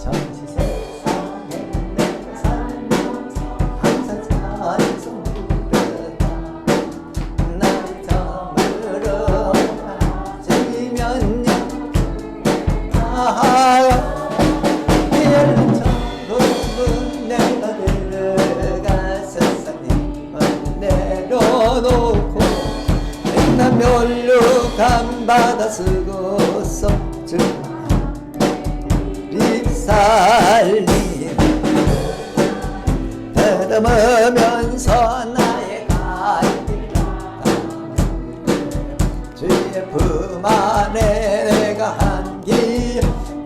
잠시 세상에 내가 살면서 항상 산에서 물르다 나를 저물어 가지면요 열린 천국은 내가 들어가 세상 힘을 내려놓고 나 멸류관 받아 쓰고서 주리 살림 더듬으면서 나의 갈길 주의 품 안에 내가 한길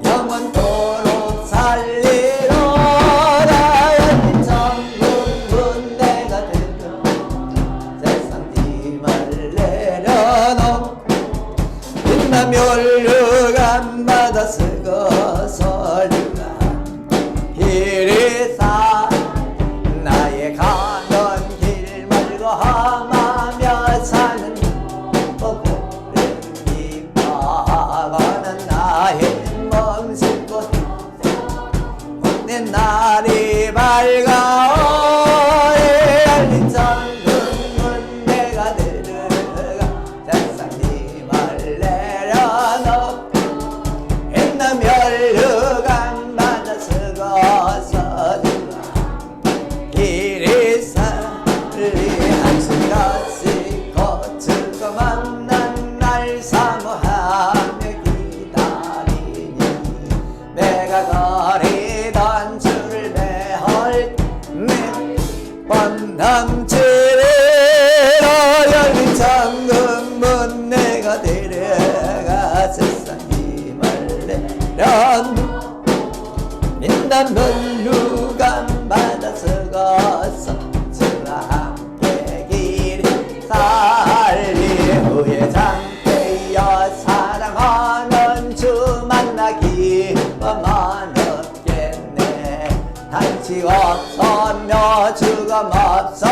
영원토록 살리로다 열린 천국문 내가 들어 세상 힘을 내려놓고 빛나 멸류관 받아 쓰고서 길이 사 나의 가는 길 말고 험하며 사는 고른 빛나가는 나의 몸짓고 내 날이 밝아오 열린 천국문 내가 들어가 세상 힘을 내려놓고 빛나 멸류관 받아 쓰고서 길이 살리 한순간씩 거칠고 만난 날 사모하며 기다리니 내가 거리던 줄을 매할 몇번 넘치리로 열린 천국문 내가 데려가 세상 힘을 내려놓고 민단 멸류관 받아 쓰고서 주와 함께 길이 살리 후에 장대여 사랑하는 주 만나기 만 없겠네 단치 없으며 주가 없어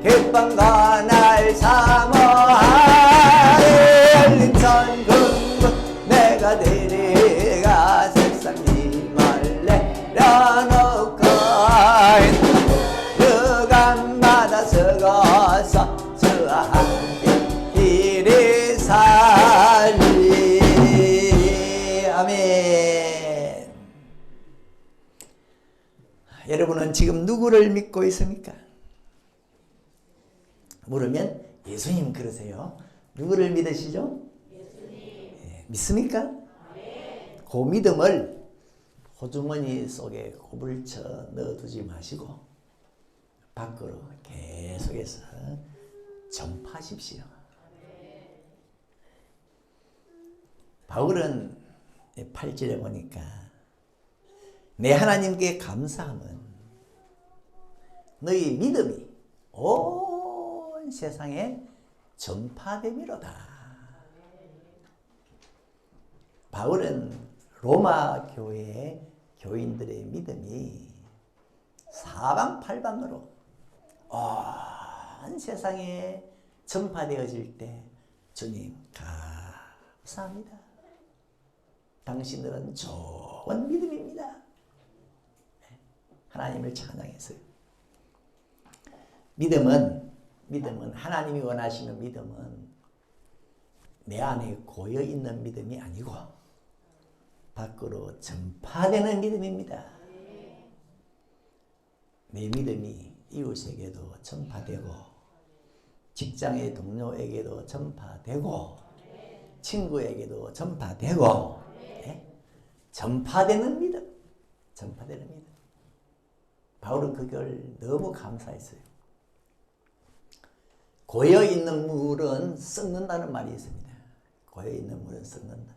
기쁨과 날 사모하리 열린 천국문 내가 데려가 세상 힘을 내려놓고 멸류관 받아 쓰고서 주와 함께 길이 살리 아멘. 여러분은 지금 누구를 믿고 있습니까? 물으면 예수님 그러세요. 누구를 믿으시죠? 예수님. 믿습니까? 그 믿음을 호주머니 속에 고불쳐 넣어두지 마시고 밖으로 계속해서 전파하십시오. 바울은 8절에 보니까 내 하나님께 감사함은 너희 믿음이 온 세상에 전파됨이로다. 바울은 로마 교회의 교인들의 믿음이 사방팔방으로 온 세상에 전파되어질 때 주님 감사합니다. 당신들은 좋은 믿음입니다. 하나님을 찬양했어요. 믿음은 하나님이 원하시는 믿음은 내 안에 고여있는 믿음이 아니고 밖으로 전파되는 믿음입니다. 내 믿음이 이웃에게도 전파되고 직장의 동료에게도 전파되고 친구에게도 전파되고 전파되는 믿음. 전파되는 믿음. 바울은 그걸 너무 감사했어요. 고여있는 물은 썩는다는 말이 있습니다. 고여있는 물은 썩는다.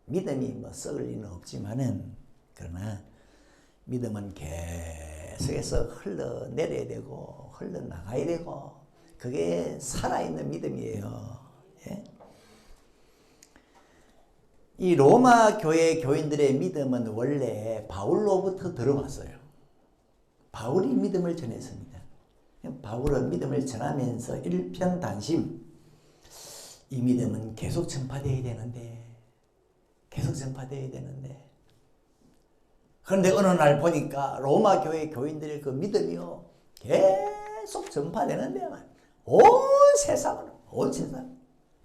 믿음이 뭐 썩을 리는 없지만은 그러나 믿음은 계속해서 흘러내려야 되고 흘러나가야 되고 그게 살아있는 믿음이에요. 예? 이 로마 교회 교인들의 믿음은 원래 바울로부터 들어왔어요. 바울이 믿음을 전했습니다. 바울은 믿음을 전하면서 일편단심 이 믿음은 계속 전파되어야 되는데 그런데 어느 날 보니까 로마 교회 교인들의 그 믿음이요 계속 전파되는데 온 세상으로, 온 세상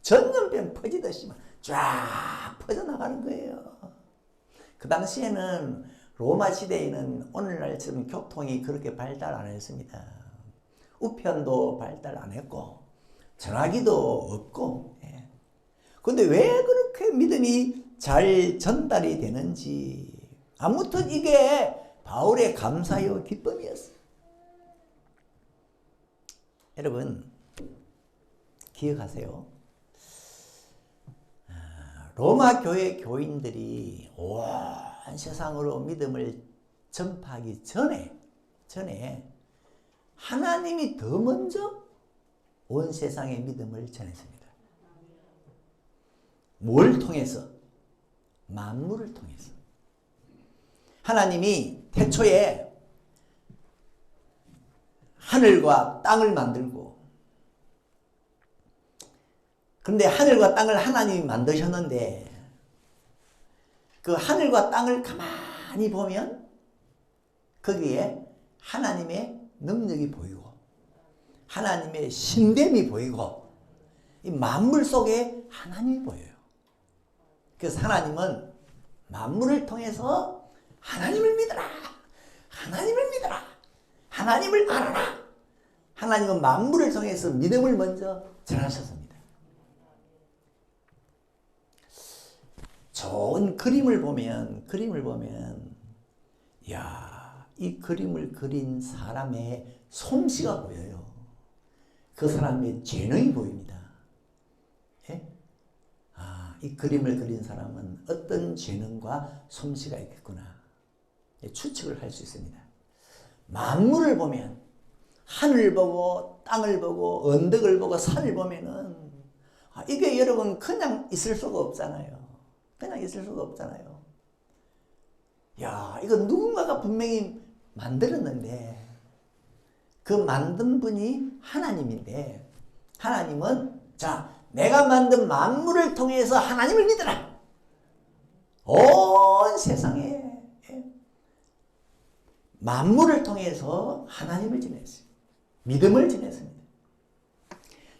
전염병 퍼지듯이 쫙 퍼져나가는 거예요. 그 당시에는 로마 시대에는 오늘날처럼 교통이 그렇게 발달 안 했습니다. 우편도 발달 안 했고 전화기도 없고. 근데 왜 그렇게 믿음이 잘 전달이 되는지, 아무튼 이게 바울의 감사요 기쁨이었어요. 여러분 기억하세요. 로마 교회 교인들이 온 세상으로 믿음을 전파하기 전에 하나님이 더 먼저 온 세상에 믿음을 전했습니다. 뭘 통해서? 만물을 통해서. 하나님이 태초에 하늘과 땅을 만들고, 그런데 하늘과 땅을 하나님이 만드셨는데 그 하늘과 땅을 가만히 보면 거기에 하나님의 능력이 보이고 하나님의 신됨이 보이고 이 만물 속에 하나님이 보여요. 그래서 하나님은 만물을 통해서 하나님을 믿어라, 하나님을 믿어라, 하나님을 알아라. 하나님은 만물을 통해서 믿음을 먼저 전하셨습니다. 좋은 그림을 보면 야, 이 그림을 그린 사람의 솜씨가 보여요. 그 사람의 재능이 보입니다. 예? 이 그림을 그린 사람은 어떤 재능과 솜씨가 있겠구나, 추측을 할 수 있습니다. 만물을 보면 하늘 보고 땅을 보고 언덕을 보고 산을 보면은 이게 여러분 그냥 있을 수가 없잖아요. 그냥 있을 수가 없잖아요. 야, 이거 누군가가 분명히 만들었는데 그 만든 분이 하나님인데, 하나님은 자, 내가 만든 만물을 통해서 하나님을 믿어라. 온 세상에 만물을 통해서 하나님을 지냈어요. 믿음을 지냈습니다.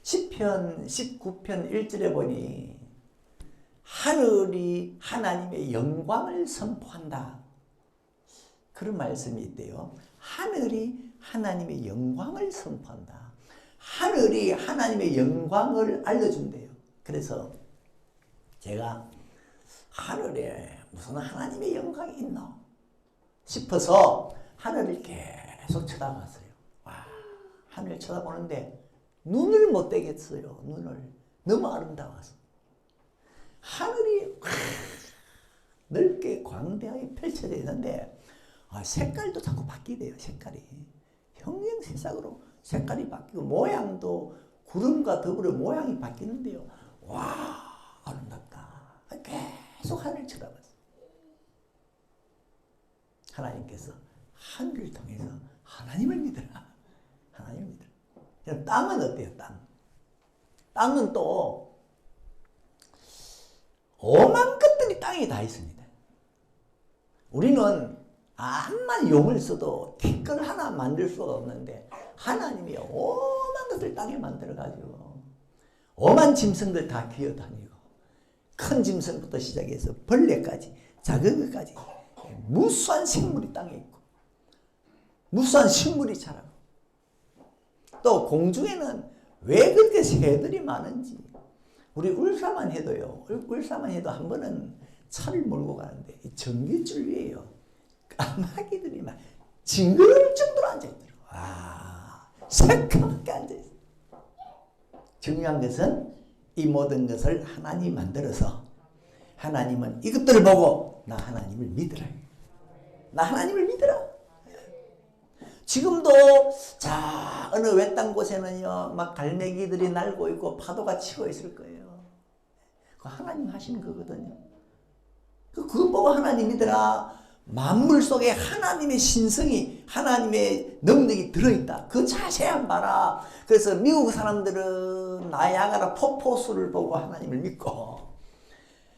시편 19편 1절에 보니 하늘이 하나님의 영광을 선포한다, 그런 말씀이 있대요. 하늘이 하나님의 영광을 선포한다. 하늘이 하나님의 영광을 알려준대요. 그래서 제가 하늘에 무슨 하나님의 영광이 있나 싶어서 하늘을 계속 쳐다봤어요. 와, 하늘 쳐다보는데 눈을 못 떼겠어요. 눈을. 너무 아름다워서. 하늘이 넓게 광대하게 펼쳐져 있는데 색깔도 자꾸 바뀌대요. 색깔이 형형색색으로 색깔이 바뀌고 모양도 구름과 더불어 모양이 바뀌는데요. 와, 아름답다. 계속 하늘을 쳐다봤어요. 하나님께서 하늘을 통해서 하나님을 믿어라, 하나님을 믿어라. 땅은 어때요? 땅은 또 오만 것들이 땅에 다 있습니다. 우리는 암만 용을 써도 티끌 하나 만들 수가 없는데 하나님이 오만 것을 땅에 만들어가지고 오만 짐승들 다 기어다니고 큰 짐승부터 시작해서 벌레까지 작은 것까지 무수한 생물이 땅에 있고 무수한 식물이 자라고, 또 공중에는 왜 그렇게 새들이 많은지, 우리 울산만 해도요, 울산만 해도 한 번은 차를 몰고 가는데 전기줄 위에요 까마귀들이 막 징그러울 정도로 앉아있더라고요. 와, 새까맣게 앉아있어요. 중요한 것은 이 모든 것을 하나님이 만들어서 하나님은 이것들을 보고 나 하나님을 믿으라, 나 하나님을 믿으라. 지금도 자 어느 외딴 곳에는요 막 갈매기들이 날고 있고 파도가 치고 있을 거예요. 그 하나님 하신 거거든요. 그거 보고 하나님 믿으라. 만물 속에 하나님의 신성이, 하나님의 능력이 들어있다. 그 자세한 봐라. 그래서 미국 사람들은 나야가라 폭포수를 보고 하나님을 믿고,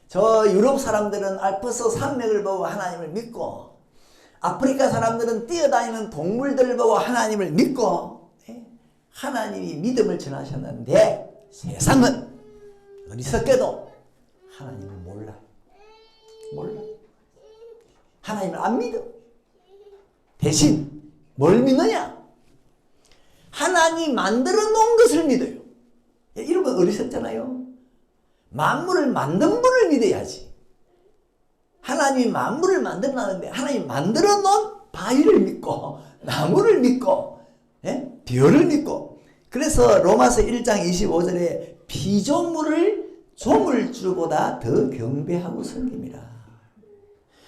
저 유럽 사람들은 알프스 산맥을 보고 하나님을 믿고, 아프리카 사람들은 뛰어다니는 동물들을 보고 하나님을 믿고 하나님이 믿음을 전하셨는데 세상은 어리석게도 하나님을 몰라. 하나님을 안 믿어. 대신 뭘 믿느냐? 하나님 만들어 놓은 것을 믿어요. 이런 건 어리석잖아요. 만물을 만든 분을 믿어야지. 하나님이 만물을 만들어 놨는데 하나님 만들어 놓은 바위를 믿고 나무를 믿고 별을 믿고, 그래서 로마서 1장 25절에 피조물을 조물주보다 더 경배하고 섬깁니다.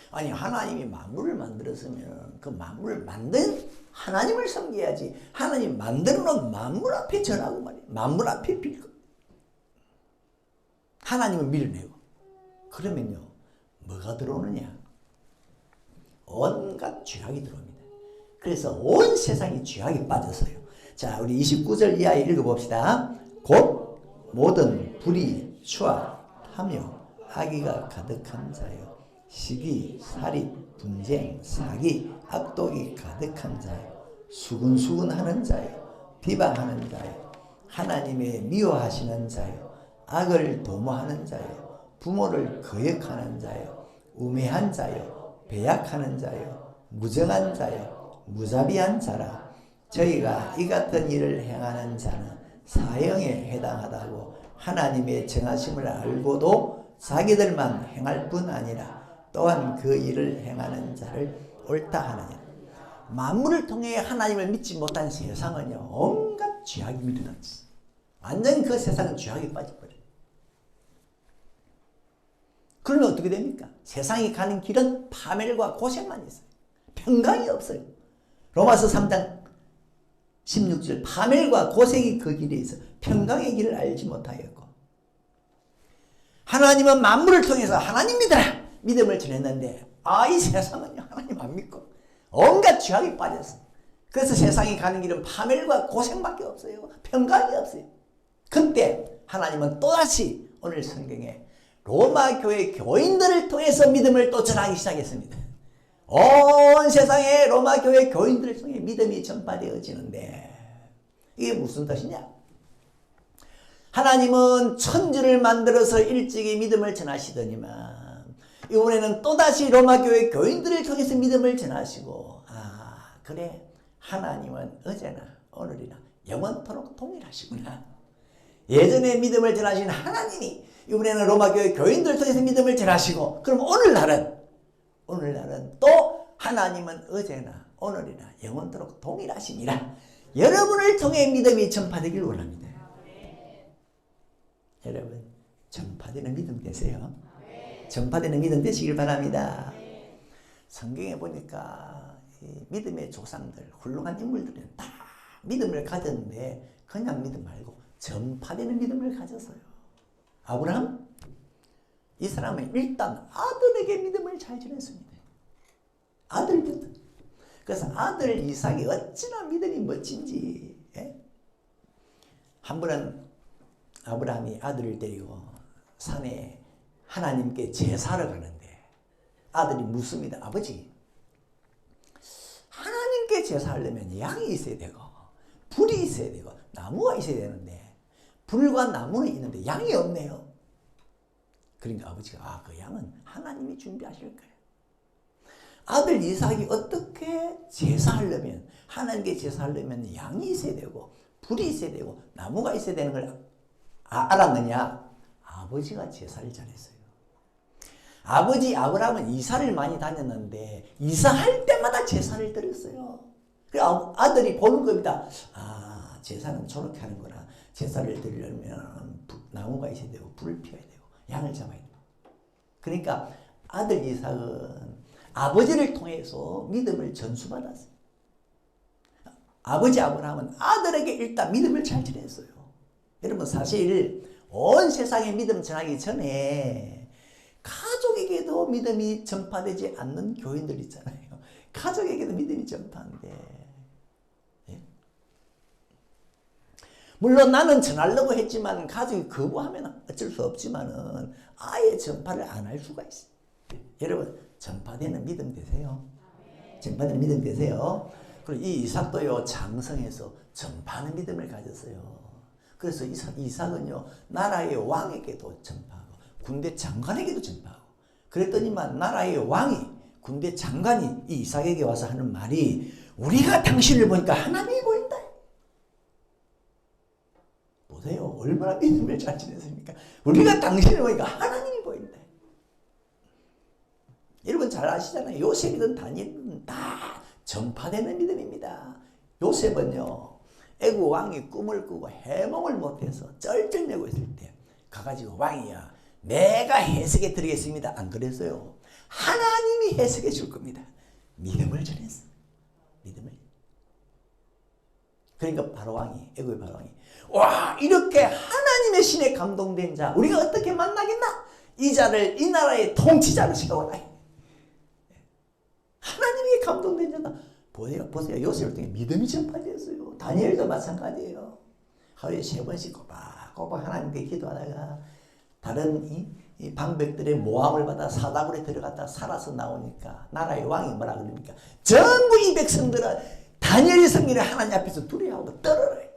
아니 하나님이 만물을 만들었으면 그 만물을 만든 하나님을 섬겨야지. 하나님 만들어 놓은 만물 앞에 절하고 말이야. 만물 앞에 빌고 하나님을 밀어내고. 그러면요 뭐가 들어오느냐? 온갖 죄악이 들어옵니다. 그래서 온 세상이 죄악에 빠졌어요. 자, 우리 29절 이하에 읽어봅시다. 곧 모든 불의, 추악, 탐욕, 악의가 가득한 자요, 시기, 살인, 분쟁, 사기, 악독이 가득한 자요, 수군수군하는 자요, 비방하는 자요, 하나님의 미워하시는 자요, 악을 도모하는 자요, 부모를 거역하는 자요, 우매한 자요, 배약하는 자요, 무정한 자요, 무자비한 자라. 저희가 이 같은 일을 행하는 자는 사형에 해당하다고 하나님의 정하심을 알고도 자기들만 행할 뿐 아니라 또한 그 일을 행하는 자를 옳다 하느니라. 만물을 통해 하나님을 믿지 못한 세상은요 온갖 죄악이 밀어넣었어. 완전히 그 세상은 죄악에 빠져버려요. 그러면 어떻게 됩니까? 세상이 가는 길은 파멸과 고생만 있어요. 평강이 없어요. 로마서 3장 16절, 파멸과 고생이 그 길에 있어 평강의 길을 알지 못하였고, 하나님은 만물을 통해서 하나님 믿어라 믿음을 전했는데 이 세상은요 하나님 안 믿고 온갖 죄악에 빠졌어. 그래서 세상이 가는 길은 파멸과 고생밖에 없어요. 평강이 없어요. 그때 하나님은 또다시 오늘 성경에 로마 교회 교인들을 통해서 믿음을 또 전하기 시작했습니다. 온 세상에 로마 교회 교인들을 통해 믿음이 전파되어지는데 이게 무슨 뜻이냐? 하나님은 천지를 만들어서 일찍이 믿음을 전하시더니만 이번에는 또다시 로마 교회 교인들을 통해서 믿음을 전하시고, 그래 하나님은 어제나 오늘이나 영원토록 동일하시구나. 예전에 믿음을 전하신 하나님이 이번에는 로마 교회 교인들을 통해서 믿음을 전하시고, 그럼 오늘날은 또 하나님은 어제나 오늘이나 영원토록 동일하시니라. 여러분을 통해 믿음이 전파되길 원합니다. 여러분 전파되는 믿음 되세요. 전파되는 믿음 되시길 바랍니다. 성경에 보니까 이 믿음의 조상들, 훌륭한 인물들은 다 믿음을 가졌는데 그냥 믿음 말고 전파되는 믿음을 가졌어요. 아브라함? 이 사람은 일단 아들에게 믿음을 잘 전했습니다. 아들부터. 그래서 아들 이삭이 어찌나 믿음이 멋진지. 한 번은 아브라함이 아들을 데리고 산에 하나님께 제사를 가는데 아들이 묻습니다. 아버지, 하나님께 제사하려면 양이 있어야 되고 불이 있어야 되고 나무가 있어야 되는데 불과 나무는 있는데 양이 없네요. 그러니까 아버지가 그 양은 하나님이 준비하실 거예요. 아들 이삭이 어떻게 제사하려면, 하나님께 제사하려면 양이 있어야 되고 불이 있어야 되고 나무가 있어야 되는 걸 알았느냐? 아버지가 제사를 잘했어요. 아버지 아브라함은 이사를 많이 다녔는데 이사할 때마다 제사를 드렸어요. 그래서 아들이 보는 겁니다. 제사는 저렇게 하는 거라. 제사를 드리려면 나무가 있어야 되고 불을 피워야 되고 양을 잡아야 되고. 그러니까 아들 이삭은 아버지를 통해서 믿음을 전수받았어요. 아버지 아브라함은 아들에게 일단 믿음을 잘 전했어요. 여러분 사실 온 세상에 믿음 전하기 전에 가족에게도 믿음이 전파되지 않는 교인들 있잖아요. 가족에게도 믿음이 전파한데, 물론 나는 전하려고 했지만 가족이 거부하면 어쩔 수 없지만은 아예 전파를 안 할 수가 있어요. 여러분 전파되는 믿음 되세요. 전파되는 믿음 되세요. 그리고 이 이삭도요, 장성해서 전파하는 믿음을 가졌어요. 그래서 이삭은요, 나라의 왕에게도 전파하고, 군대 장관에게도 전파하고, 그랬더니만 나라의 왕이, 군대 장관이 이 이삭에게 와서 하는 말이, 우리가 당신을 보니까 하나님이 보인다. 보세요. 얼마나 믿음을 잘 지냈습니까? 우리가 당신을 보니까 하나님이 보인다. 여러분 잘 아시잖아요. 요셉이든 다니엘이든 다 전파되는 믿음입니다. 요셉은요, 애국 왕이 꿈을 꾸고 해몽을 못해서 쩔쩔매고 있을 때 가가지고 왕이야, 내가 해석해 드리겠습니다. 안 그랬어요. 하나님이 해석해 줄 겁니다. 믿음을 전했어. 믿음을. 그러니까 바로왕이, 애국의 바로왕이, 와, 이렇게 하나님의 신에 감동된 자, 우리가 어떻게 만나겠나? 이 자를 이 나라의 통치자로 세워라. 하나님에게 감동된 자다. 보세요. 요셉을 통해 믿음이 전파되었어요. 다니엘도 마찬가지예요. 하루에 3번씩 꼬박꼬박 하나님께 기도하다가 다른 이 방백들의 모함을 받아 사다굴에 들어갔다 살아서 나오니까 나라의 왕이 뭐라 그럽니까? 전부 이 백성들은 다니엘의 성경을 하나님 앞에서 두려워하고 떨어요.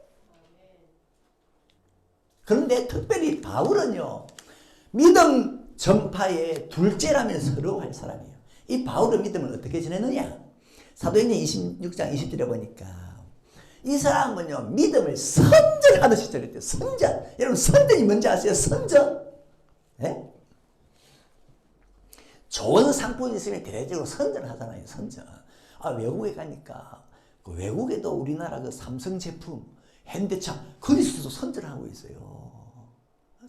그런데 특별히 바울은요, 믿음 전파의 둘째라면 서러워할 사람이에요. 이 바울의 믿음을 어떻게 전했느냐? 사도행전 26장 20절에 보니까 이 사람은요, 믿음을 선전하듯이 전했대요. 선전. 여러분, 선전이 뭔지 아세요? 선전. 네? 좋은 상품이 있으면 대대적으로 선전하잖아요. 선전. 외국에 가니까 그 외국에도 우리나라 그 삼성 제품, 현대차 거기서도 선전하고 있어요.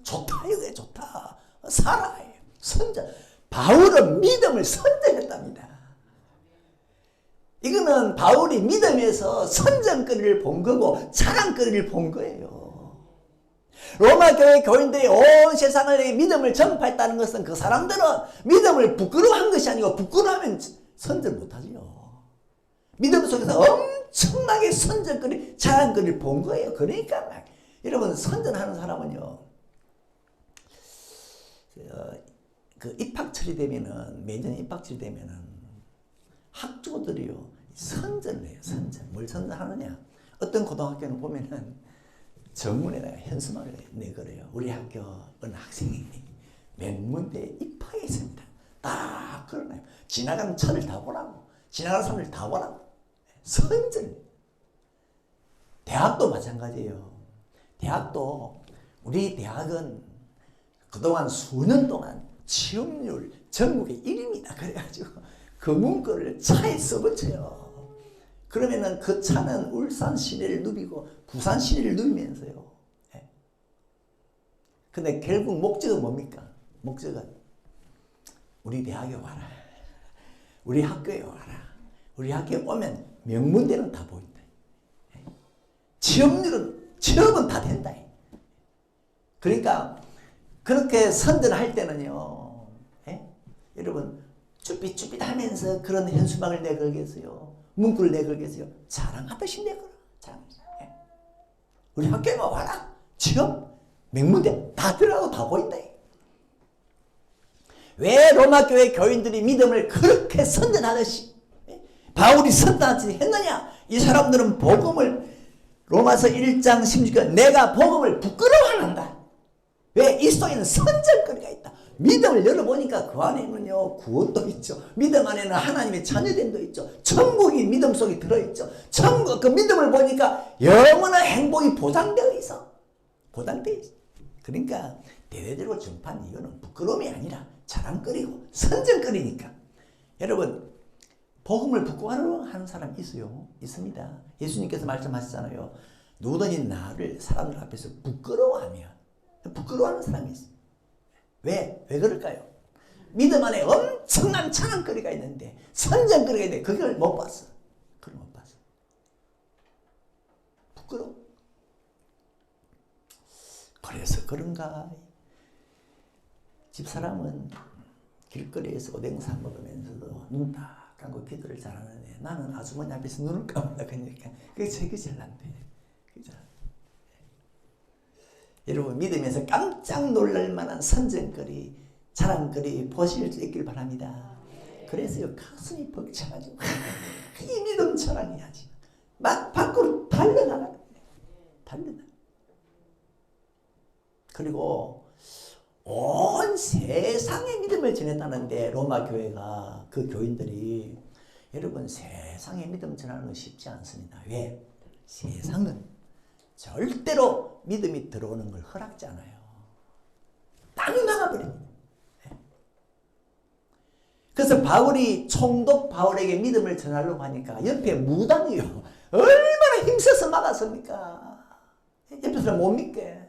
좋다 이거예요. 좋다. 살아요. 선전. 바울은 믿음을 선전했답니다. 이거는 바울이 믿음에서 선전거리를 본 거고 자랑거리를 본 거예요. 로마 교회 교인들이 온 세상을 믿음을 전파했다는 것은 그 사람들은 믿음을 부끄러워한 것이 아니고 부끄러워하면 선전 못하죠. 믿음 속에서 엄청나게 선전거리, 자랑거리를 본 거예요. 그러니까 여러분, 선전하는 사람은요, 그 입학철이 되면은, 매년 입학철이 되면은 학교들이요, 선전을 해요. 선전. 뭘 선전하느냐? 어떤 고등학교는 보면은 정문에다가 현수막을 내걸어요. 우리 학교 어느 학생이 명문대에 입학했습니다. 딱 걸어놔요. 지나가는 차를 다 보라고. 지나가는 사람들 다 보라고. 선전. 대학도 마찬가지예요. 대학도, 우리 대학은 그동안 수년 동안 취업률 전국의 1위입니다. 그래가지고 그 문구를 차에 써붙여요. 그러면은 그 차는 울산 시내를 누비고 부산 시내를 누비면서요. 근데 결국 목적은 뭡니까? 목적은 우리 대학에 와라. 우리 학교에 와라. 우리 학교에 오면 명문대는 다 보인다. 취업은 다 된다. 그러니까 그렇게 선전할 때는요, 여러분 쭈삣쭈삣 하면서 그런 현수막을 내걸겠어요. 문구를 내걸겠어요. 자랑하듯이 내걸어. 우리 학교에 와라. 취업, 명문대 다 들어가고 다 보인다. 왜 로마 교회 교인들이 믿음을 그렇게 선전하듯이 바울이 선전하듯이 했느냐? 이 사람들은 복음을, 로마서 1장 16절, 내가 복음을 부끄러워한다. 왜? 이 속에는 선전거리가 있다. 믿음을 열어보니까 그 안에는요, 구원도 있죠. 믿음 안에는 하나님의 자녀됨도 있죠. 천국이 믿음 속에 들어있죠. 천국, 그 믿음을 보니까 영원한 행복이 보장되어 있어. 보장되어 있어. 그러니까 대대적으로 전파한 이유는 부끄러움이 아니라 자랑거리고 선전거리니까. 여러분, 복음을 부끄러워하는 사람 있어요? 있습니다. 예수님께서 말씀하셨잖아요. 누구든지 나를 사람들 앞에서 부끄러워하면, 부끄러워하는 사람이 있어요. 왜 그럴까요? 믿음 안에 엄청난 자랑거리가 있는데, 선전거리가 있는데 그걸 못 봤어. 그걸 못 봤어. 부끄러워. 그래서 그런가? 집사람은 길거리에서 오뎅 사 먹으면서도 눈 딱 감고 기도를 잘하는데 나는 아주머니 앞에서 눈을 감으려 그러니까 그게 되게 잘난데. 그죠? 여러분, 믿으면서 깜짝 놀랄 만한 선전거리, 자랑거리 보실 수 있길 바랍니다. 그래서요 가슴이 벅차가지고 이 믿음 자랑해야지. 막 밖으로 달려나가. 달려나. 그리고 온 세상에 믿음을 전했다는데 로마 교회가 그 교인들이 여러분 세상에 믿음 전하는 건 쉽지 않습니다. 왜? 세상은 절대로 믿음이 들어오는 걸 허락지 않아요. 딱 막아버립니다. 그래서 바울이 총독 바울에게 믿음을 전하려고 하니까 옆에 무당이요. 얼마나 힘써서 막았습니까? 옆에서는 못 믿게.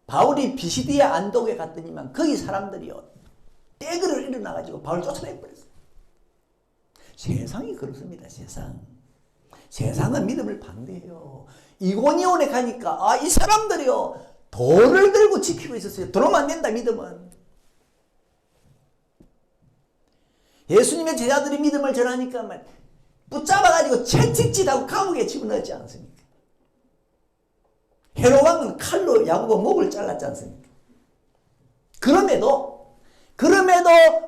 바울이 비시디아 안독에 갔더니만 거기 사람들이요. 떼그를 일어나가지고 바울 쫓아내버렸어요. 세상이 그렇습니다. 세상. 세상은 믿음을 반대해요. 이고니온에 가니까 이 사람들이요. 돌을 들고 지키고 있었어요. 들어오면 안 된다 믿음은. 예수님의 제자들이 믿음을 전하니까 붙잡아가지고 채찍질하고 감옥에 집어넣지 않습니까? 헤롯 왕은 칼로 야고보 목을 잘랐지 않습니까? 그럼에도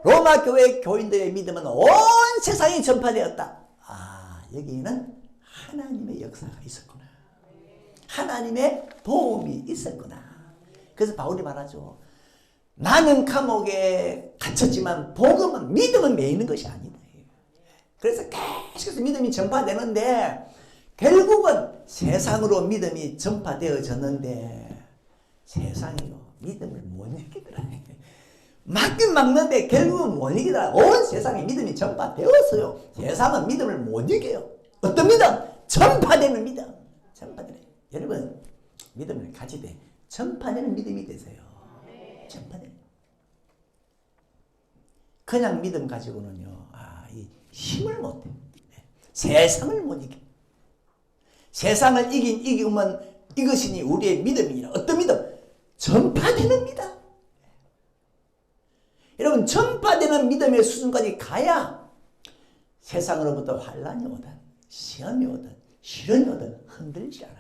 로마 교회 교인들의 믿음은 온 세상에 전파되었다. 여기에는 하나님의 역사가 있었구나. 하나님의 도움이 있었구나. 그래서 바울이 말하죠. 나는 감옥에 갇혔지만 복음은 믿음은 매이는 것이 아니다. 그래서 계속해서 믿음이 전파되는데 결국은 세상으로 믿음이 전파되어졌는데 세상이요 믿음을 못 이기더라. 막긴 막는데 결국은 못 이기더라. 온 세상에 믿음이 전파되었어요. 세상은 믿음을 못 이겨요. 어떤 믿음? 전파되는 믿음. 전파되는. 여러분 믿음을 가지되 전파되는 믿음이 되세요. 전파되는. 그냥 믿음 가지고는요 이 힘을 못해. 세상을 못 이겨. 세상을 이기면 이것이니 우리의 믿음이라. 어떤 믿음? 전파되는 믿음. 여러분 전파되는 믿음의 수준까지 가야 세상으로부터 환난이 오든 시험이 오든 시련이 오든 흔들리지 않아요.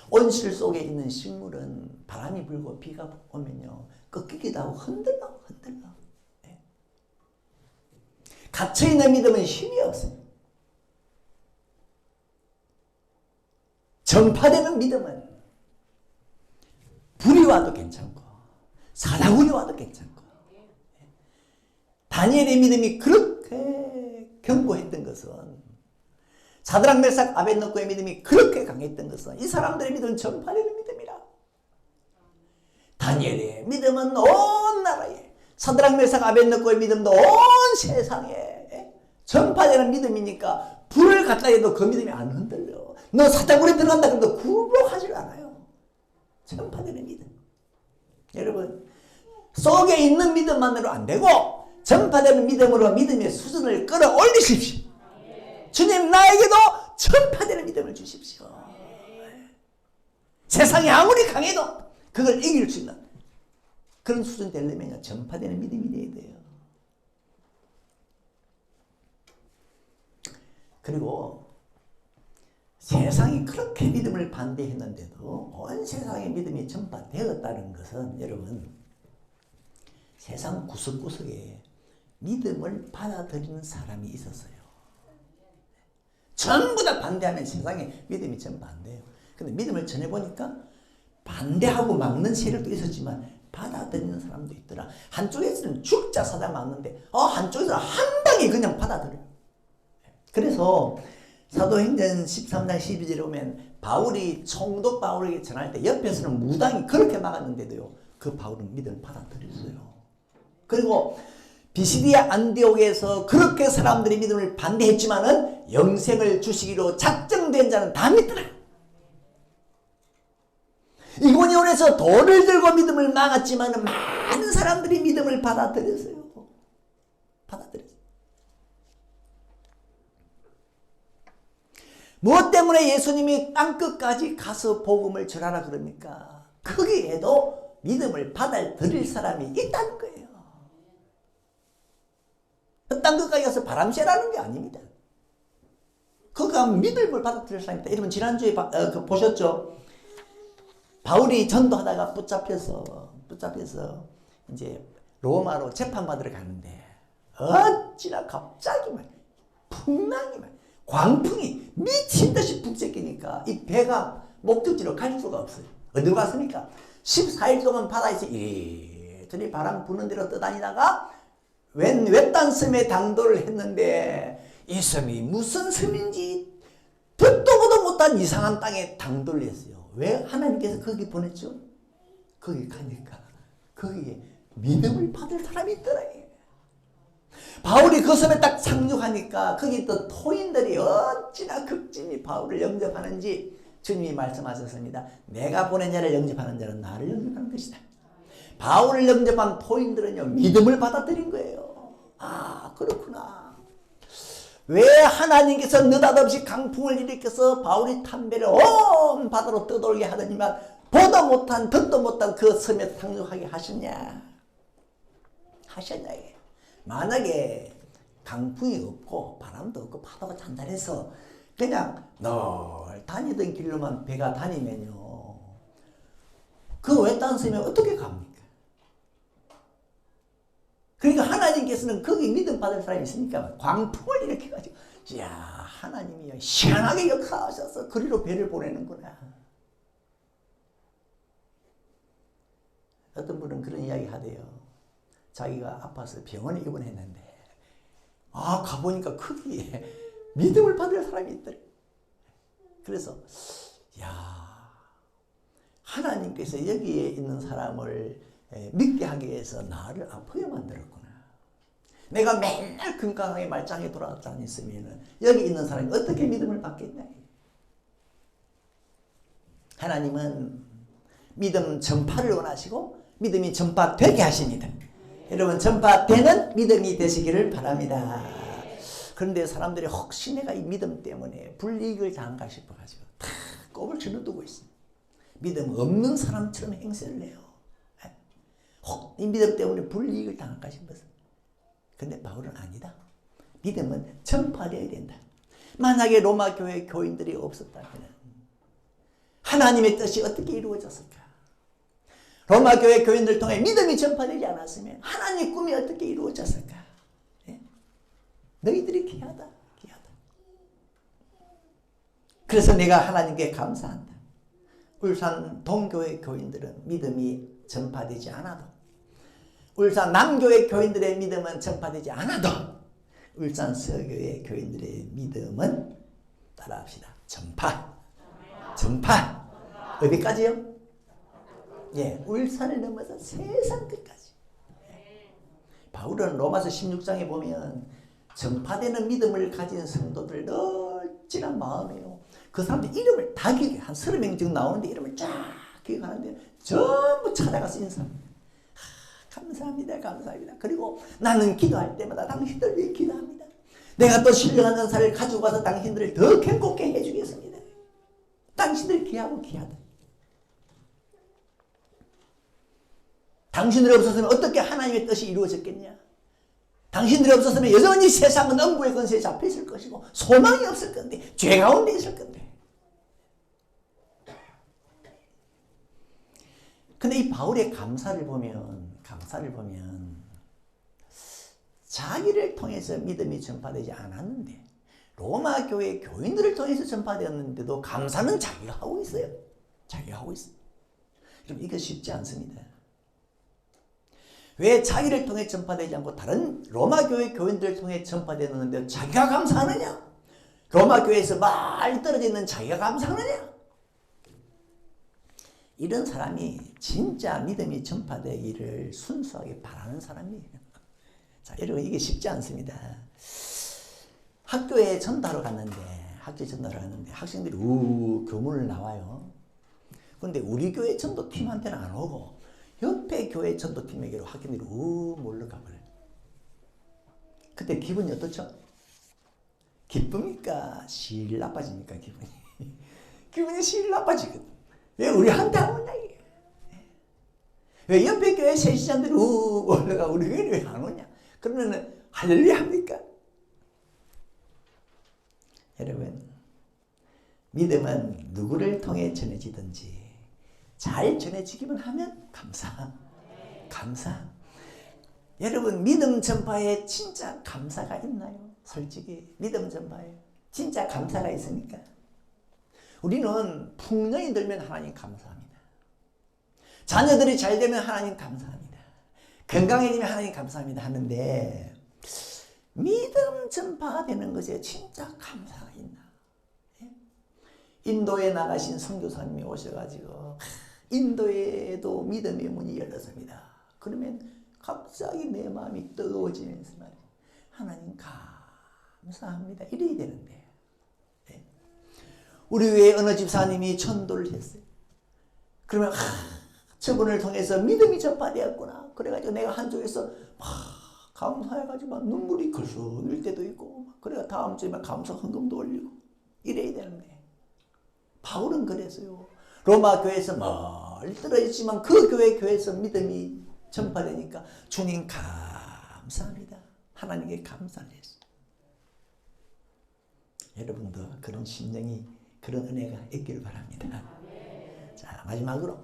온실 속에 있는 식물은 바람이 불고 비가 오면요 꺾이기도 하고 흔들려. 갇혀있는 믿음은 힘이 없어요. 전파되는 믿음은 불이 와도 괜찮고 사다구니 와도 괜찮고. 다니엘의 믿음이 그렇게 견고했던 것은 사드락 메삭 아벳노고의 믿음이 그렇게 강했던 것은 이 사람들의 믿음은 전파되는 믿음이라. 다니엘의 믿음은 온 나라에, 사드락 메삭 아벳노고의 믿음도 온 세상에 전파되는 믿음이니까 불을 갖다 해도 그 믿음이 안 흔들려. 너 사다구니에 들어간다 그래도 굴복하지 않아요. 전파되는 믿음. 여러분 속에 있는 믿음만으로 안 되고 전파되는 믿음으로 믿음의 수준을 끌어올리십시오. 주님 나에게도 전파되는 믿음을 주십시오. 세상이 아무리 강해도 그걸 이길 수 있는 그런 수준 되려면 전파되는 믿음이 돼야 돼요. 그리고 세상이 그렇게 믿음을 반대했는데도 온 세상에 믿음이 전파되었다는 것은 여러분 세상 구석구석에 믿음을 받아들이는 사람이 있었어요. 전부 다 반대하면 세상에 믿음이 전부 안 돼요. 근데 믿음을 전해보니까 반대하고 막는 세력도 있었지만 받아들이는 사람도 있더라. 한쪽에서는 죽자 사자 막는데 한쪽에서는 한 방에 그냥 받아들여요. 그래서 사도행전 13장 12절에 보면 바울이 총독 바울에게 전할 때 옆에서는 무당이 그렇게 막았는데도요 그 바울은 믿음을 받아들였어요. 그리고 비시디아 안디옥에서 그렇게 사람들이 믿음을 반대했지만은 영생을 주시기로 작정된 자는 다 믿더라. 이고니온에서 돌을 들고 믿음을 막았지만은 많은 사람들이 믿음을 받아들였어요. 받아들였어요. 무엇 때문에 예수님이 땅끝까지 가서 복음을 전하라 그럽니까? 거기에도 믿음을 받아들일 사람이 있다는 거예요. 땅끝까지 가서 바람 쐬라는 게 아닙니다. 거기 가면 믿음을 받아들일 사람이 있다. 여러분 지난주에 보셨죠? 바울이 전도하다가 붙잡혀서 이제 로마로 재판받으러 가는데 어찌나 갑자기 막 풍랑이 막 광풍이 미친 듯이 북새끼니까 이 배가 목적지로 갈 수가 없어요. 어디로 갔습니까? 14일 동안 바다에서 이리저리 바람 부는 대로 떠다니다가 외딴 섬에 당도를 했는데 이 섬이 무슨 섬인지 듣도 보도 못한 이상한 땅에 당도를 했어요. 왜 하나님께서 거기 보냈죠? 거기 가니까 거기에 믿음을 받을 사람이 있더라. 바울이 그 섬에 딱 상륙하니까 거기 또 토인들이 어찌나 극진히 바울을 영접하는지 주님이 말씀하셨습니다. 내가 보낸 자를 영접하는 자는 나를 영접하는 것이다. 바울을 영접한 토인들은요, 믿음을 받아들인 거예요. 아, 그렇구나. 왜 하나님께서 느닷없이 강풍을 일으켜서 바울이 탄 배를 온 바다로 떠돌게 하더니만 보도 못한 듣도 못한 그 섬에 상륙하게 하셨냐? 하셨냐? 만약에 강풍이 없고 바람도 없고 파도가 잔잔해서 그냥 늘 다니던 길로만 배가 다니면요, 그 외딴 섬에 어떻게 갑니까? 그러니까 하나님께서는 거기 믿음 받을 사람이 있으니까 광풍을 일으켜가지고, 이야, 하나님이요, 시원하게 역사하셔서 그리로 배를 보내는구나. 어떤 분은 그런 이야기 하대요. 자기가 아파서 병원에 입원했는데, 아, 가보니까 거기에 믿음을 받을 사람이 있더래. 그래서, 야, 하나님께서 여기에 있는 사람을 믿게 하기 위해서 나를 아프게 만들었구나. 내가 맨날 건강하게 말짱하게 돌아다녔으면 여기 있는 사람이 어떻게 믿음을 받겠냐. 하나님은 믿음 전파를 원하시고 믿음이 전파되게 하십니다. 여러분, 전파되는 믿음이 되시기를 바랍니다. 그런데 사람들이 혹시 내가 이 믿음 때문에 불이익을 당할까 싶어가지고 다 꼽을 집어두고 있습니다. 믿음 없는 사람처럼 행세를 해요. 혹 이 믿음 때문에 불이익을 당할까 싶어서. 근데 바울은 아니다. 믿음은 전파되어야 된다. 만약에 로마 교회 교인들이 없었다면 하나님의 뜻이 어떻게 이루어졌을까? 로마 교회 교인들 통해 믿음이 전파되지 않았으면 하나님의 꿈이 어떻게 이루어졌을까? 예? 너희들이 귀하다, 귀하다. 그래서 내가 하나님께 감사한다. 울산 동교회 교인들은 믿음이 전파되지 않아도, 울산 남교회 교인들의 믿음은 전파되지 않아도, 울산 서교회 교인들의 믿음은 따라합시다. 전파. 전파. 어디까지요? 예, 울산을 넘어서 세상 끝까지. 바울은 로마서 16장에 보면 전파되는 믿음을 가진 성도들 어찌나 마음이에요. 그 사람들 이름을 다 기억해. 한 30명 정도 나오는데 이름을 쫙 기억하는데 전부 찾아가서 인사합니다. 감사합니다, 감사합니다. 그리고 나는 기도할 때마다 당신들 위해 기도합니다. 내가 또 신령한 은사를 가지고 와서 당신들을 더 행복해 해주겠습니다. 당신들 귀하고 귀하다. 당신들이 없었으면 어떻게 하나님의 뜻이 이루어졌겠냐? 당신들이 없었으면 여전히 세상은 음부의 권세에 잡혀 있을 것이고 소망이 없을 건데, 죄 가운데 있을 건데. 근데 이 바울의 감사를 보면 자기를 통해서 믿음이 전파되지 않았는데, 로마 교회 교인들을 통해서 전파되었는데도 감사는 자기가 하고 있어요. 자기가 하고 있어요. 그럼 이게 쉽지 않습니다. 왜 자기를 통해 전파되지 않고 다른 로마 교회 교인들을 통해 전파되었는데 자기가 감사하느냐? 로마 교회에서 많이 떨어져 있는 자기가 감사하느냐? 이런 사람이 진짜 믿음이 전파되기를 순수하게 바라는 사람이에요. 자, 여러분, 이게 쉽지 않습니다. 학교에 전도하러 갔는데 학생들이 교문을 나와요. 그런데 우리 교회 전도팀한테는 안 오고 옆에 교회 전도팀에게로 학생들이 몰러 가버려요. 그때 기분이 어떻죠? 기쁩니까? 실 나빠집니까? 기분이 실 나빠지거든. 왜 우리한테 안 오냐 이게? 왜 옆에 교회 세시장들이 올라가 우리 교회는 왜 안 오냐? 그러면은 할렐루야 합니까? 여러분, 믿음은 누구를 통해 전해지든지 잘 전해지기만 하면 감사. 여러분 믿음 전파에 진짜 감사가 있나요? 솔직히 믿음 전파에 진짜 감사가 있으니까 우리는 풍년이 들면 하나님 감사합니다. 자녀들이 잘 되면 하나님 감사합니다. 건강해지면 하나님 감사합니다 하는데 믿음 전파되는 것에 진짜 감사가 있나? 인도에 나가신 선교사님이 오셔가지고 인도에도 믿음의 문이 열렸습니다. 그러면 갑자기 내 마음이 뜨거워지면서 말이에요. 하나님 감사합니다. 이래야 되는데 우리 외에 어느 집사님이 전도를 했어요. 그러면 저분을 통해서 믿음이 전파되었구나. 그래가지고 내가 한쪽에서 막 감사해가지고 막 눈물이 글썽일 때도 있고 그래가 다음 주에 막 감사 헌금도 올리고 이래야 되는데 바울은 그랬어요. 로마 교회에서 멀리 떨어졌지만 그 교회에서 믿음이 전파되니까 주님 감사합니다. 하나님께 감사를 했어요. 여러분도 그런 심정이 그런 은혜가 있기를 바랍니다. 자, 마지막으로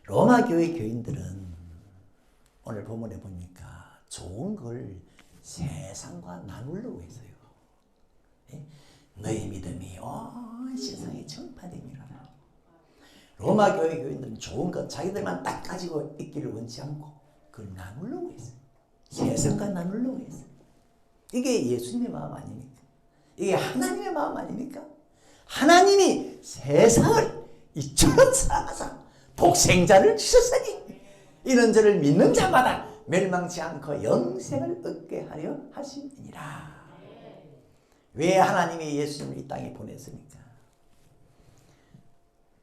로마 교회 교인들은 오늘 본문에 보니까 좋은 걸 세상과 나누려고 했어요. 너희 믿음이 온 세상에 전파되미라. 로마 교회 교인들은 좋은 것 자기들만 딱 가지고 있기를 원치 않고 그걸 나누려고 했어요. 세상과 나누려고 했어요. 이게 예수님의 마음 아닙니까? 이게 하나님의 마음 아닙니까? 하나님이 세상을 이처럼 사랑하사 독생자를 주셨으니 이런 저를 믿는 자마다 멸망치 않고 영생을 얻게 하려 하심이니라. 왜 하나님이 예수님을 이 땅에 보냈습니까?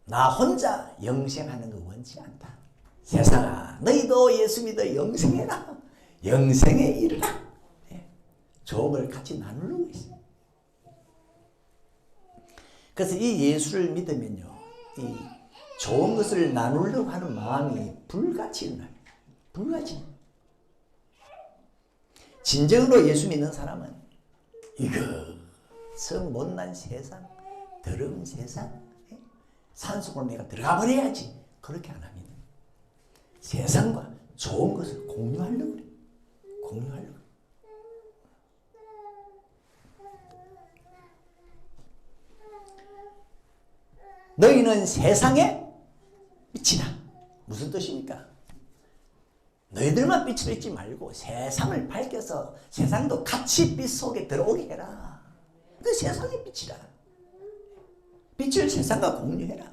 나 혼자 영생하는 거 원치 않다. 세상아 너희도 예수 믿어 영생해라. 영생에 이르라. 좋은 걸 같이 나누려고 있어요. 그래서 이 예수를 믿으면요, 이 좋은 것을 나누려고 하는 마음이 불같이 일어나요. 불같이. 진정으로 예수 믿는 사람은 이거 성 못난 세상, 더러운 세상, 산속으로 내가 들어가 버려야지. 그렇게 안 합니다. 세상과 좋은 것을 공유하려고 그래요. 공유하려고. 너희는 세상의 빛이다. 무슨 뜻입니까? 너희들만 빛을 잃지 말고 세상을 밝혀서 세상도 같이 빛 속에 들어오게 해라. 그 세상의 빛이라. 빛을 세상과 공유해라.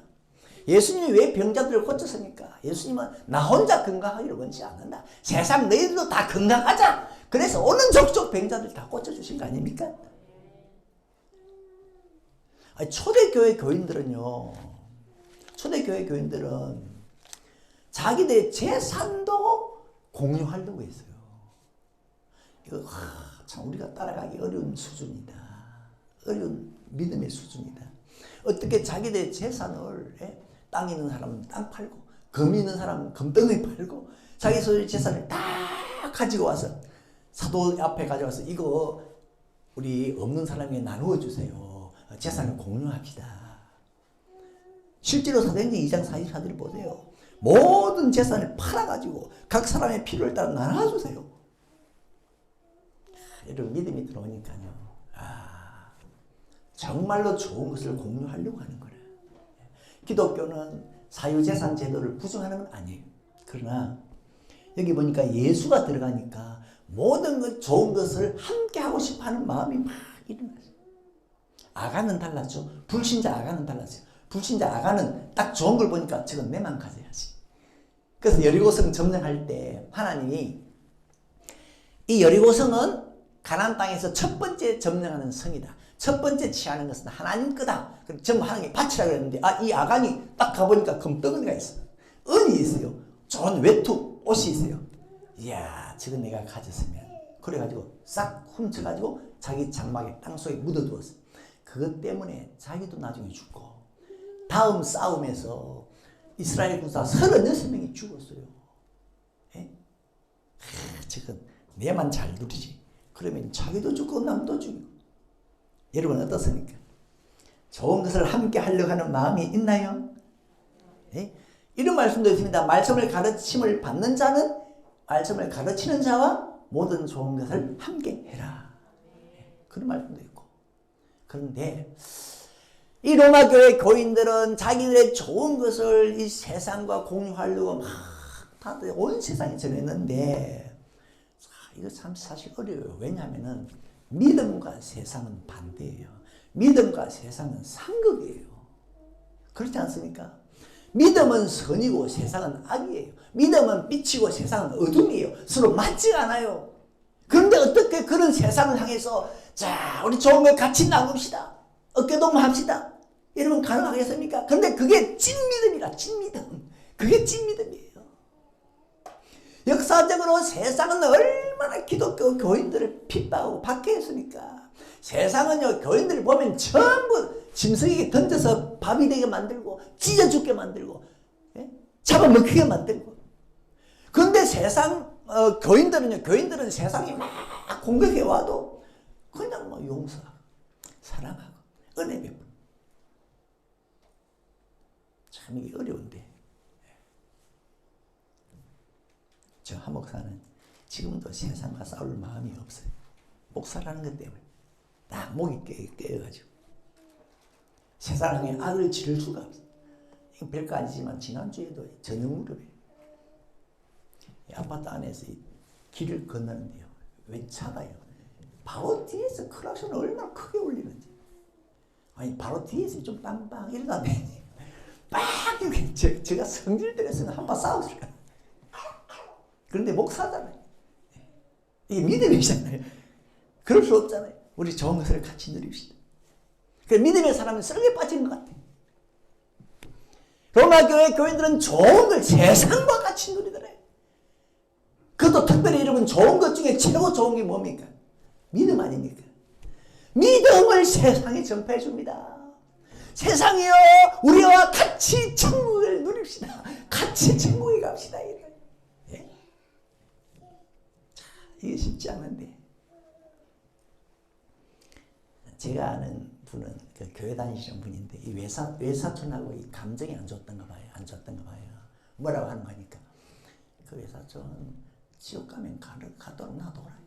예수님이 왜 병자들을 고쳤습니까? 예수님은 나 혼자 건강하기를 원치 않는다. 세상 너희들도 다 건강하자. 그래서 오는 족족 병자들 다 고쳐주신 거 아닙니까? 초대교회 교인들은요, 초대교회 교인들은 자기들의 재산도 공유하려고 했어요. 이거 참 우리가 따라가기 어려운 수준이다. 어려운 믿음의 수준이다. 어떻게 자기들의 재산을, 땅 있는 사람은 땅 팔고, 금 있는 사람은 금덩이 팔고, 자기 소유의 재산을 다 가지고 와서 사도 앞에 가져와서 이거 우리 없는 사람에게 나누어 주세요. 재산을 공유합시다. 실제로 사도행전 2장 44절을 보세요. 모든 재산을 팔아가지고 각 사람의 필요를 따라 나눠주세요. 이런 믿음이 들어오니까요. 정말로 좋은 것을 공유하려고 하는 거예요. 기독교는 사유재산 제도를 부정하는 건 아니에요. 그러나 여기 보니까 예수가 들어가니까 모든 것 좋은 것을 함께 하고 싶어하는 마음이 막 일어나요. 아가는 달랐죠. 불신자 아가는 달랐어요. 불신자 아가는 딱 좋은 걸 보니까 저건 내만 가져야지. 그래서 여리고성 점령할 때 하나님이 이 여리고성은 가나안 땅에서 첫 번째 점령하는 성이다. 첫 번째 취하는 것은 하나님 거다. 그래서 전부 하나님께 바치라고 했는데 이 아간이 딱 가보니까 금덩어리가 있어. 은이 있어요. 좋은 외투 옷이 있어요. 이야 저건 내가 가졌으면. 그래가지고 싹 훔쳐가지고 자기 장막에 땅속에 묻어두었어. 그것 때문에 자기도 나중에 죽고 다음 싸움에서 이스라엘 군사 36명이 죽었어요. 저건 내만 잘 누리지. 그러면 자기도 죽고 남도 죽이고. 여러분 어떻습니까? 좋은 것을 함께 하려고 하는 마음이 있나요? 이런 말씀도 있습니다. 말씀을 가르침을 받는 자는 말씀을 가르치는 자와 모든 좋은 것을 함께 해라. 그런 말씀도 있고. 그런데 이 로마 교회 교인들은 자기들의 좋은 것을 이 세상과 공유하려고 막 다들 온 세상에 전했는데 이거 참 사실 어려워요. 왜냐하면 믿음과 세상은 반대예요. 믿음과 세상은 상극이에요. 그렇지 않습니까? 믿음은 선이고 세상은 악이에요. 믿음은 빛이고 세상은 어둠이에요. 서로 맞지 않아요. 그런데 어떻게 그런 세상을 향해서 자 우리 좋은 걸 같이 나눕시다. 어깨동무합시다. 여러분 가능하겠습니까? 그런데 그게 찐믿음이라 찐믿음. 그게 찐믿음이에요. 역사적으로 세상은 얼마나 기독교 교인들을 핍박하고 박해했습니까? 세상은요 교인들을 보면 전부 짐승에게 던져서 밥이 되게 만들고 찢어 죽게 만들고 잡아먹히게 만들고. 그런데 세상 교인들은 세상이 막 공격해 와도 그냥 뭐 용서하고 사랑하고 은혜 베풀고. 참 이게 어려운데 저 한 목사는 지금도 세상과 싸울 마음이 없어요. 목사라는 것 때문에 딱 목이 깨어가지고 세상에 악을 지를 수가 없어요. 이건 별거 아니지만 지난주에도 저녁 무렵에 아파트 안에서 길을 건너는데요. 웬 차가요. 바로 뒤에서 클락션을 얼마나 크게 울리는지. 아니 바로 뒤에서 좀 빵빵 이러다니 빡 이렇게 제가 성질 들였으면 한번 싸웠을 거야. 그런데 목사잖아요. 이게 믿음이잖아요. 그럴 수 없잖아요. 우리 좋은 것을 같이 누립시다. 그 믿음의 사람은 썰게 빠진 것 같아요. 로마 교회 교인들은 좋은 걸 세상과 같이 누리더래요. 그것도 특별히 여러분 좋은 것 중에 최고 좋은 게 뭡니까? 믿음 아닙니까? 믿음을 세상에 전파해 줍니다. 세상이요 우리와 같이 천국을 누립시다. 같이 천국에 갑시다. 예? 자, 이게 쉽지 않은데 제가 아는 분은 그 교회 다니시는 분인데 이 외사촌하고 이 감정이 안 좋았던가 봐요. 안 좋았던가 봐요. 뭐라고 하는 거니까 그 외사촌은 지옥 가면 가도록 놔둬라.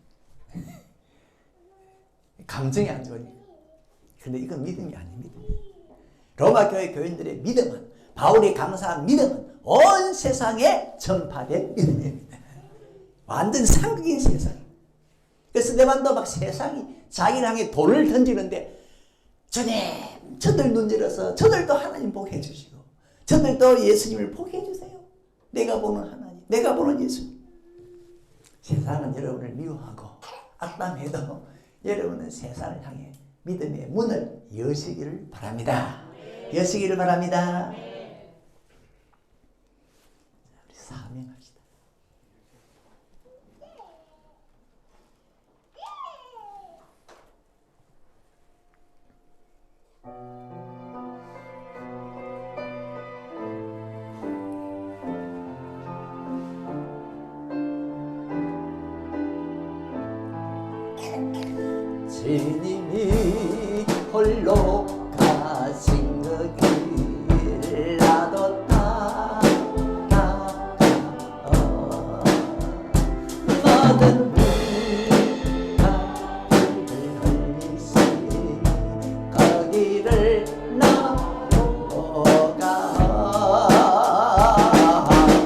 감정이 안 좋으니까. 근데 이건 믿음이 아닙니다. 로마 교회 교인들의 믿음은 바울이 강사한 믿음은 온 세상에 전파된 믿음입니다. 완전 상극인 세상. 그래서 스데반도 막 세상이 자기를 향해 돌을 던지는데 주님 저들 눈 열어서 저들도 하나님 보게 해주시고 저들도 예수님을 보게 해주세요. 내가 보는 하나님, 내가 보는 예수님. 세상은 여러분을 미워하고 악담해도 여러분은 세상을 향해 믿음의 문을 여시기를 바랍니다. 여시기를 바랍니다. 우리 사명합시다. 주님이 홀로 가신 그 길 나도 따라가 모든 이가 길을 흘리시 거기를 나오고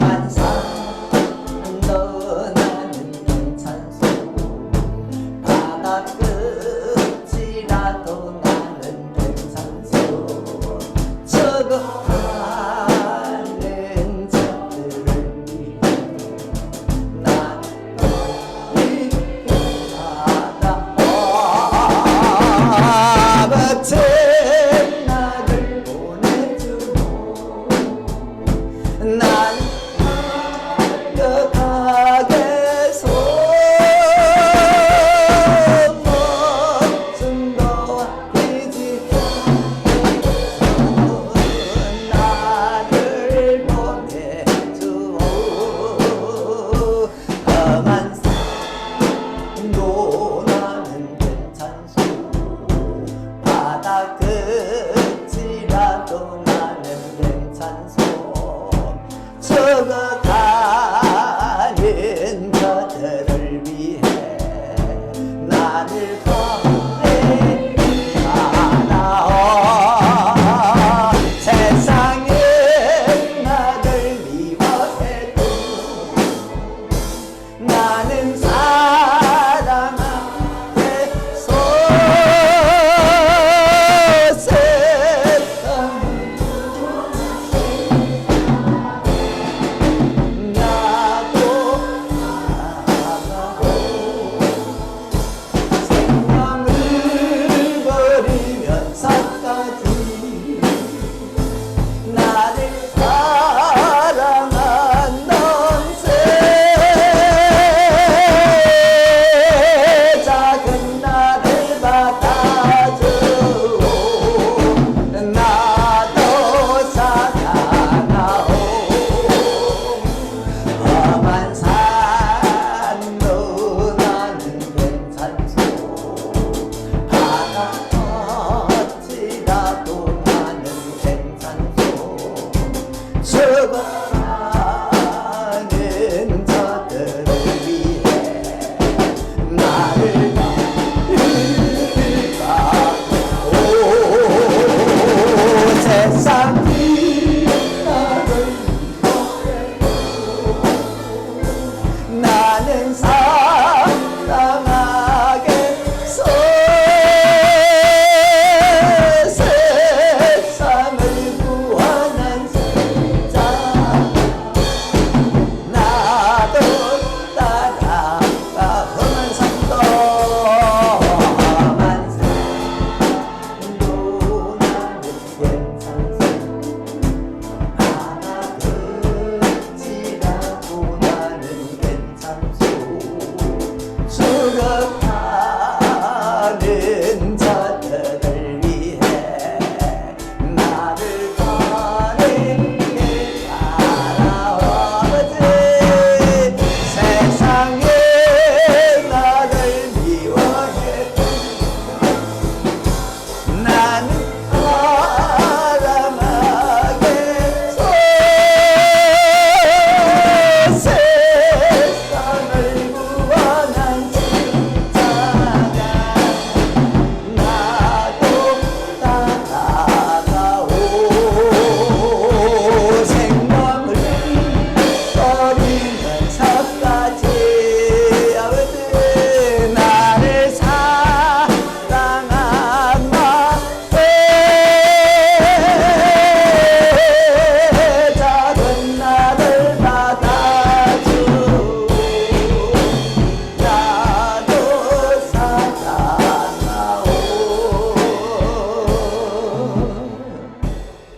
만산 떠나는 괜찮소 바다 끝이라도 나는 괜찮소 저거